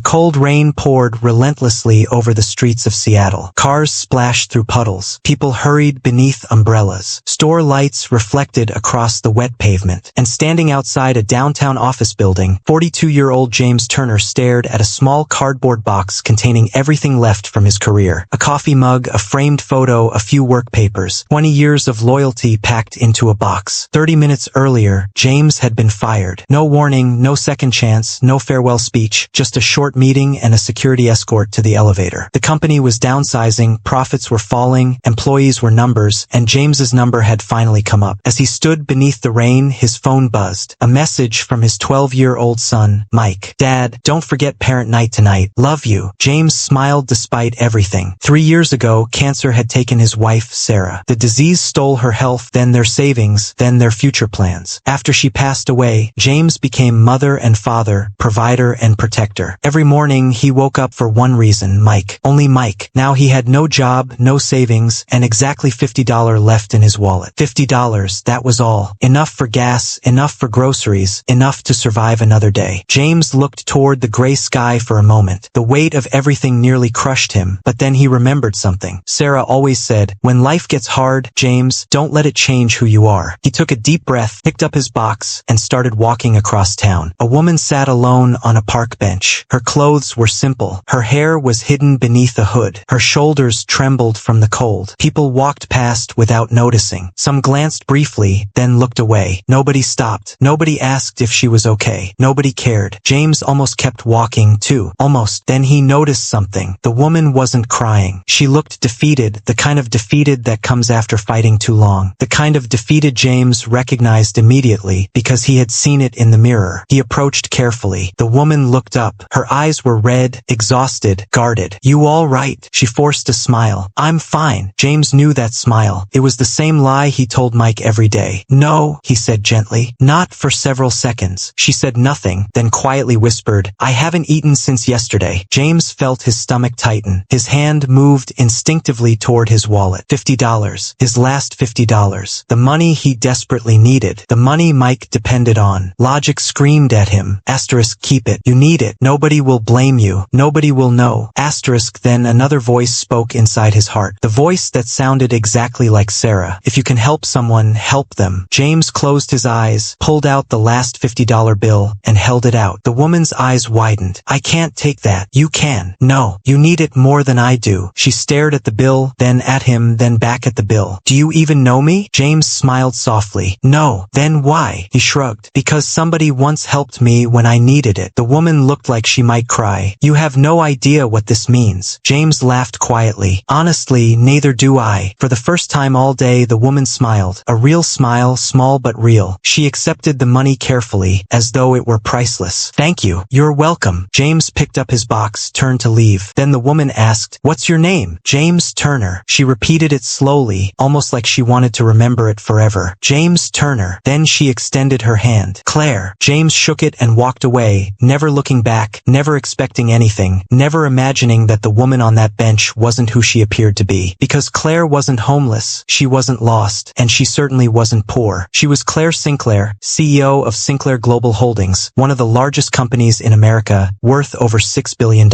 cold rain poured relentlessly over the streets of Seattle. Cars splashed through puddles. People hurried beneath umbrellas. Store lights reflected across the wet pavement. And standing outside a downtown office building, 42-year-old James Turner stared at a small cardboard box containing everything left from his career. A coffee mug, a framed photo, a few work papers. 20 years of loyalty packed into a box. 30 minutes earlier, James had been fired. No warning, no second chance, no farewell speech, just a short meeting and a security escort to the elevator. The company was downsizing, profits were falling, employees were numbers, and James's number had finally come up. As he stood beneath the rain, his phone buzzed. A message from his 12-year-old son, Mike. "Dad, don't forget parent night tonight. Love you." James smiled despite everything. 3 years ago, cancer had taken his wife, Sarah. The disease stole her health, then their savings, then their future plans. After she passed away, James became mother and father, provider and protector. Every morning, he woke up for one reason, Mike. Only Mike. Now he had no job, no savings, and exactly $50 left in his wallet. $50, that was all. Enough for gas, enough for groceries, enough to survive another day. James looked toward the gray sky for a moment. The weight of everything nearly crushed him, but then he remembered something. Sarah always said, "When life gets hard, James, don't let it change who you are." He took a deep breath, picked up his box, and started walking across town. A woman sat alone on a park bench. Her clothes were simple. Her hair was hidden beneath a hood. Her shoulders trembled from the cold. People walked past without noticing. Some glanced briefly, then looked away. Nobody stopped. Nobody asked if she was okay. Nobody cared. James almost kept walking, too. Almost. Then he noticed something. The woman wasn't crying. She looked defeated, the kind of defeated that comes after fighting too long. The kind of defeated James recognized immediately because he had seen it in the mirror. He approached carefully. The woman looked up. Her eyes were red, exhausted, guarded. "You all right?" She forced a smile. "I'm fine." James knew that smile. It was the same lie he told Mike every day. "No," he said gently. "Not for several seconds." She said nothing, then quietly whispered, "I haven't eaten since yesterday." James felt his stomach tighten. His hand moved instinctively toward his wallet. $50. His last $50. The money he desperately needed. The money Mike depended on. Logic screamed at him. Asterisk, keep it. You need it. Nobody will blame you. Nobody will know. Asterisk, then another voice spoke inside his heart. The voice that sounded exactly like Sarah. If you can help someone, help them. James closed his eyes, pulled out the last $50 bill, and held it out. The woman's eyes widened. "I can't take that." "You can." "No. You need it more than I do." She stared at the bill, then at him, then back at the bill. "Do you even know me?" James smiled softly. "No." "Then why?" He shrugged. "Because somebody once helped me when I needed it." The woman looked like she might cry. "You have no idea what this means." James laughed quietly. "Honestly, neither do I." For the first time all day, the woman smiled. A real smile, small but real. She accepted the money carefully, as though it were priceless. "Thank you." "You're welcome." James picked up his box, turned to leave. Then the woman asked, "What's your name?" "James Turner." She repeated it slowly, almost like she wanted to remember it forever. "James Turner." Then she extended her hand. "Claire." James shook it and walked away, never looking back, never expecting anything, never imagining that the woman on that bench wasn't who she appeared to be. Because Claire wasn't homeless, she wasn't lost, and she certainly wasn't poor. She was Claire Sinclair, CEO of Sinclair Global Holdings, one of the largest companies in America, worth over $6 billion.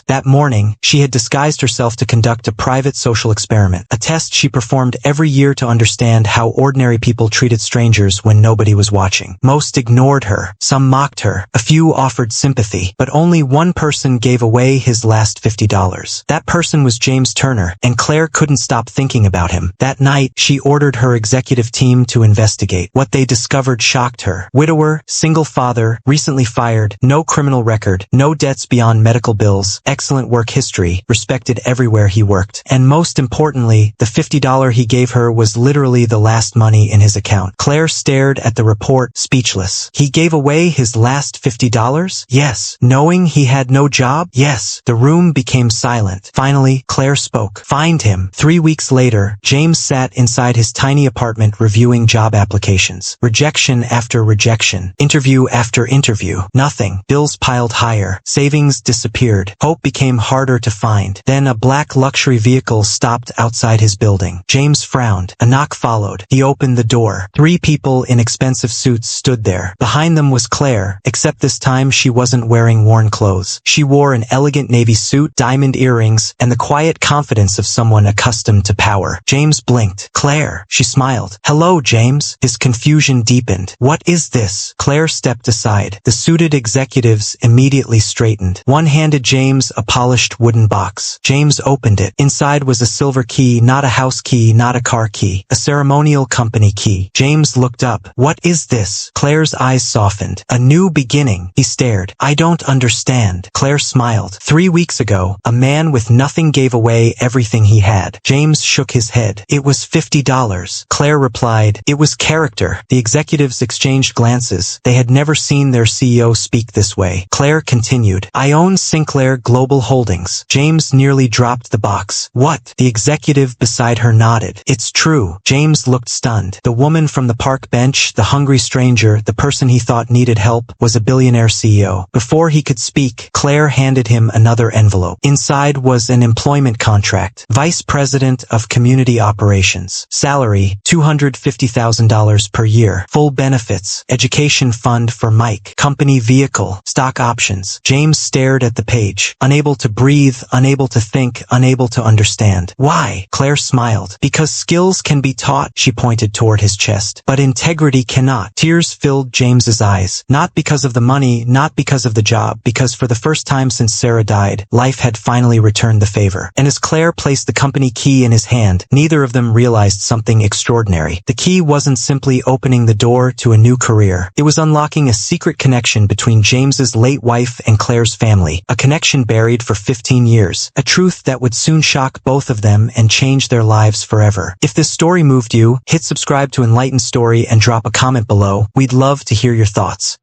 That morning, she had disguised herself to conduct a private social experiment, a test she performed every year to understand how ordinary people treated strangers when nobody was watching. Most ignored her, some mocked her, a few offered sympathy, but only one person gave away his last $50. That person was James Turner, and Claire couldn't stop thinking about him. That night, she ordered her executive team to investigate. What they discovered shocked her. Widower, single father, recently fired, no criminal record, no debts beyond medical bills, excellent work history, respected everywhere he worked. And most importantly, the $50 he gave her was literally the last money in his account. Claire stared at the report, speechless. He gave away his last $50? Yes. Knowing he had no job? Yes. The room became silent. Finally, Claire spoke. "Find him." 3 weeks later, James sat inside his tiny apartment reviewing job applications. Rejection after rejection. Interview after interview. Nothing. Bills piled higher. Savings disappeared. Hope became harder to find. Then a black luxury vehicle stopped outside his building. James frowned. A knock followed. He opened the door. 3 people in expensive suits stood there. Behind them was Claire, except this time she wasn't wearing worn clothes. She wore an elegant navy suit, diamond earrings, and the quiet confidence of someone accustomed to power. James blinked. Claire, she smiled. Hello, James. His confusion deepened. What is this? Claire stepped aside. The suited executives immediately straightened. One handed James a polished wooden box. James opened it. Inside was a silver key, not a house key, not a car key, a ceremonial company key. James looked up. What is this? Claire's eyes softened. A new beginning. He stared. I don't understand. Claire smiled. 3 weeks ago, a man with nothing gave away everything he had. James shook his head. It was $50. Claire replied. It was character. The executives exchanged glances. They had never seen their CEO speak this way. Claire continued. I own Sinclair Global Holdings. James nearly dropped the box. What? The executive beside her nodded. It's true. James looked stunned. The woman from the park bench, the hungry stranger, the person he thought needed help, was a billionaire CEO. Before he could speak, Claire handed him another envelope. Inside was an employment contract. Vice President of Community Operations. Salary, $250,000 per year. Full benefits. Education fund for Mike. Company vehicle. Stock options. James stared at the page. Unable to breathe, unable to think, unable to understand. Why? Claire smiled. Because skills can be taught, she pointed toward his chest. But integrity cannot. Tears filled James's eyes. Not because of the money, not because of the job, because for the first time since Sarah died, life had finally returned the favor. And as Claire placed the company key in his hand, neither of them realized something extraordinary. The key wasn't simply opening the door to a new career. It was unlocking a secret connection between James's late wife and Claire's family, a connection buried for 15 years, a truth that would soon shock both of them and change their lives forever. If this story moved you, hit subscribe to Enlighten Story and drop a comment below. We'd love to hear your thoughts.